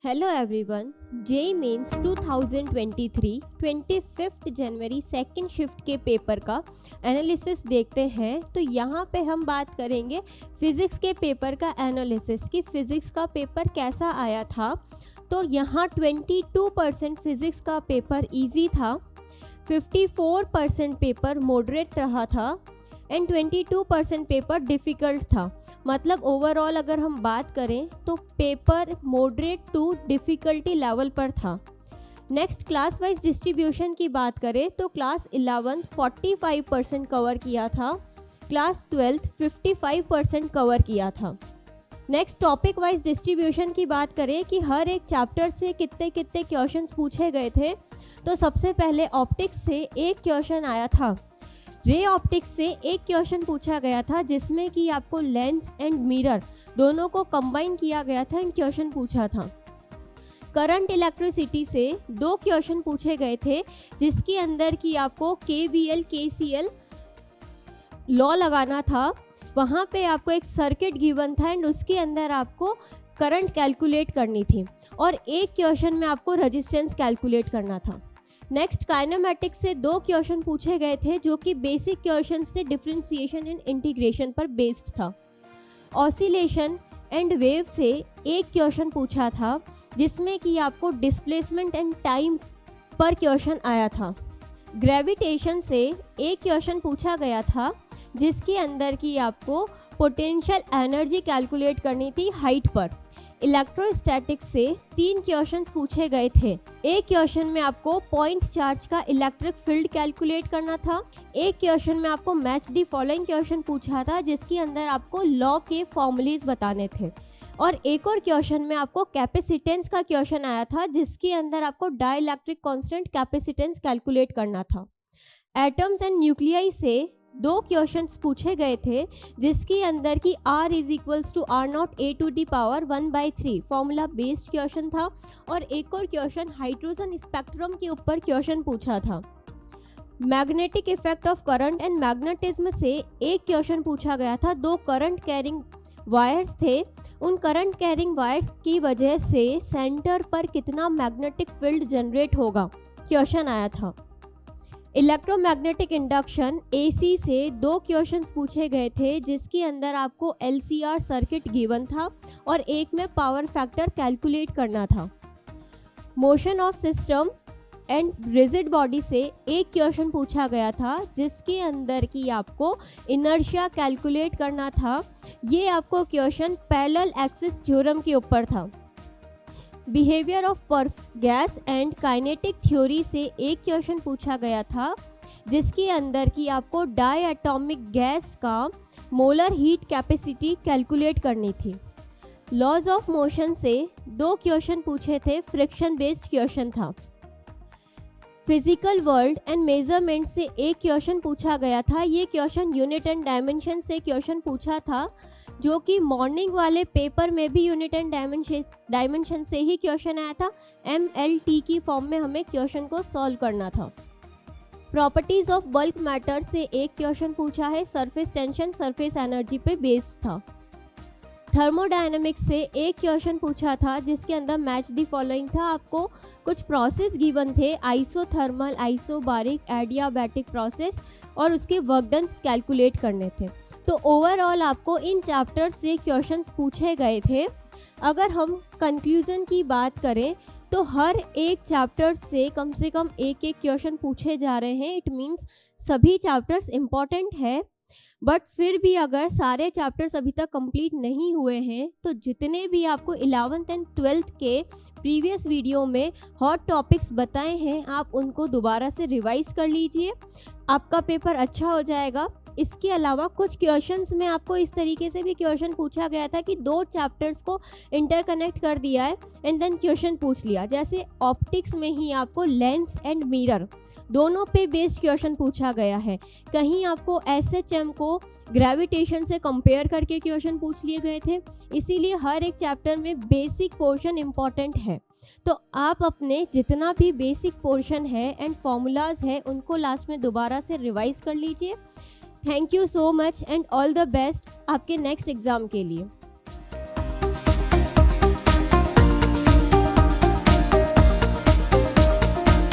Hello everyone, JEE Mains 2023 25 जनवरी second shift के paper का analysis देखते हैं। तो यहाँ पे हम बात करेंगे फिज़िक्स के पेपर का एनालिसिस कि फ़िज़िक्स का पेपर कैसा आया था। तो यहाँ 22% फिज़िक्स का पेपर इजी था, 54% पेपर मॉडरेट रहा था एंड 22% पेपर डिफ़िकल्ट था। मतलब ओवरऑल अगर हम बात करें तो paper moderate to difficulty level पर था। नेक्स्ट क्लास वाइज डिस्ट्रीब्यूशन की बात करें तो क्लास 11 45% कवर किया था, क्लास 12 55% कवर किया था। नेक्स्ट टॉपिक वाइज डिस्ट्रीब्यूशन की बात करें कि हर एक चैप्टर से कितने कितने क्वेश्चंस पूछे गए थे। तो सबसे पहले ऑप्टिक्स से एक क्वेश्चन आया था, रे ऑप्टिक्स से एक क्वेश्चन पूछा गया था जिसमें कि आपको लेंस एंड मिरर दोनों को कंबाइन किया गया था एंड क्वेश्चन पूछा था। करंट इलेक्ट्रिसिटी से दो क्वेश्चन पूछे गए थे जिसके अंदर कि आपको KVL KCL लॉ लगाना था। वहाँ पे आपको एक सर्किट गिवन था एंड उसके अंदर आपको करंट कैलकुलेट करनी थी और एक क्वेश्चन में आपको रेजिस्टेंस कैलकुलेट करना था। नेक्स्ट काइनेमेटिक्स से दो क्वेश्चन पूछे गए थे जो कि बेसिक क्वेश्चन थे, डिफरेंशिएशन एंड इंटीग्रेशन पर बेस्ड था। ऑसिलेशन एंड वेव से एक क्वेश्चन पूछा था जिसमें कि आपको डिस्प्लेसमेंट एंड टाइम पर क्वेश्चन आया था। ग्रेविटेशन से एक क्वेश्चन पूछा गया था जिसके अंदर की आपको पोटेंशियल एनर्जी कैलकुलेट करनी थी हाइट पर। इलेक्ट्रोस्टैटिक्स से तीन क्वेश्चंस पूछे गए थे। एक क्वेश्चन में आपको पॉइंट चार्ज का इलेक्ट्रिक फील्ड कैलकुलेट करना था, एक क्वेश्चन में आपको मैच द फॉलोइंग क्वेश्चन पूछा था जिसके अंदर आपको लॉ के फॉर्मूलेज बताने थे और एक और क्वेश्चन में आपको कैपेसिटेंस का क्वेश्चन आया था जिसके अंदर आपको डाइलेक्ट्रिक कांस्टेंट कैपेसिटेंस कैलकुलेट करना था। एटम्स एंड न्यूक्लियाई से दो क्वेश्चंस पूछे गए थे जिसके अंदर की R = R0 a⁻1/3 formula based question था और एक और क्वेश्चन हाइड्रोजन स्पेक्ट्रम के ऊपर क्वेश्चन पूछा था। Magnetic effect of current and magnetism से एक क्वेश्चन पूछा गया था। दो करंट कैरिंग वायर्स थे, उन करंट कैरिंग वायर्स की वजह से सेंटर पर कितना मैग्नेटिक फील्ड जनरेट होगा क्वेश्चन आया था। इलेक्ट्रोमैग्नेटिक इंडक्शन AC से दो क्वेश्चंस पूछे गए थे जिसके अंदर आपको LCR सर्किट गिवन था और एक में पावर फैक्टर कैलकुलेट करना था। Motion of system and rigid body से एक क्वेश्चन पूछा गया था जिसके अंदर की आपको इनर्शिया कैलकुलेट करना था। ये आपको क्वेश्चन पैरेलल एक्सिस थ्योरम के ऊपर था। Behaviour of gas and kinetic theory से एक क्वेश्चन पूछा गया था जिसके अंदर की आपको डाई एटॉमिक गैस का मोलर हीट कैपेसिटी कैलकुलेट करनी थी। लॉज ऑफ मोशन से दो क्वेश्चन पूछे थे, फ्रिक्शन बेस्ड क्वेश्चन था। फिजिकल वर्ल्ड एंड मेजरमेंट से एक क्वेश्चन पूछा गया था। ये क्वेश्चन यूनिट एंड डायमेंशन से क्वेश्चन पूछा था जो कि मॉर्निंग वाले पेपर में भी यूनिट एंड डायमेंशन से ही क्वेश्चन आया था। MLT की फॉर्म में हमें क्वेश्चन को सॉल्व करना था। प्रॉपर्टीज ऑफ बल्क मैटर से एक क्वेश्चन पूछा है, सरफेस टेंशन सरफेस एनर्जी पे बेस्ड था। थर्मोडायनेमिक्स से एक क्वेश्चन पूछा था जिसके अंदर मैच द फॉलोइंग था। आपको कुछ प्रोसेस गिवन थे, आइसोथर्मल, आइसोबारिक, एडियाबैटिक प्रोसेस और उसके वर्क डन कैलकुलेट करने थे। तो ओवरऑल आपको इन चैप्टर से क्वेश्चंस पूछे गए थे। अगर हम कंक्लूजन की बात करें तो हर एक चैप्टर से कम एक एक क्वेश्चन पूछे जा रहे हैं। इट मीन्स सभी चैप्टर्स इम्पॉर्टेंट है, बट फिर भी अगर सारे चैप्टर्स अभी तक कंप्लीट नहीं हुए हैं तो जितने भी आपको 11th एंड 12th के प्रीवियस वीडियो में हॉट टॉपिक्स बताए हैं आप उनको दोबारा से रिवाइज कर लीजिए, आपका पेपर अच्छा हो जाएगा। इसके अलावा कुछ क्वेश्चंस में आपको इस तरीके से भी क्वेश्चन पूछा गया था कि दो चैप्टर्स को इंटरकनेक्ट कर दिया है एंड देन क्वेश्चन पूछ लिया। जैसे ऑप्टिक्स में ही आपको लेंस एंड मिरर दोनों पे बेस्ड क्वेश्चन पूछा गया है। कहीं आपको SHM को ग्रेविटेशन से कंपेयर करके क्वेश्चन पूछ लिए गए थे। इसीलिए हर एक चैप्टर में बेसिक पोर्शन इम्पॉर्टेंट है। तो आप अपने जितना भी बेसिक पोर्शन है एंड फॉर्मूलाज है उनको लास्ट में दोबारा से रिवाइज कर लीजिए। Thank you so much and all the best आपके नेक्स्ट एग्ज़ाम के लिए।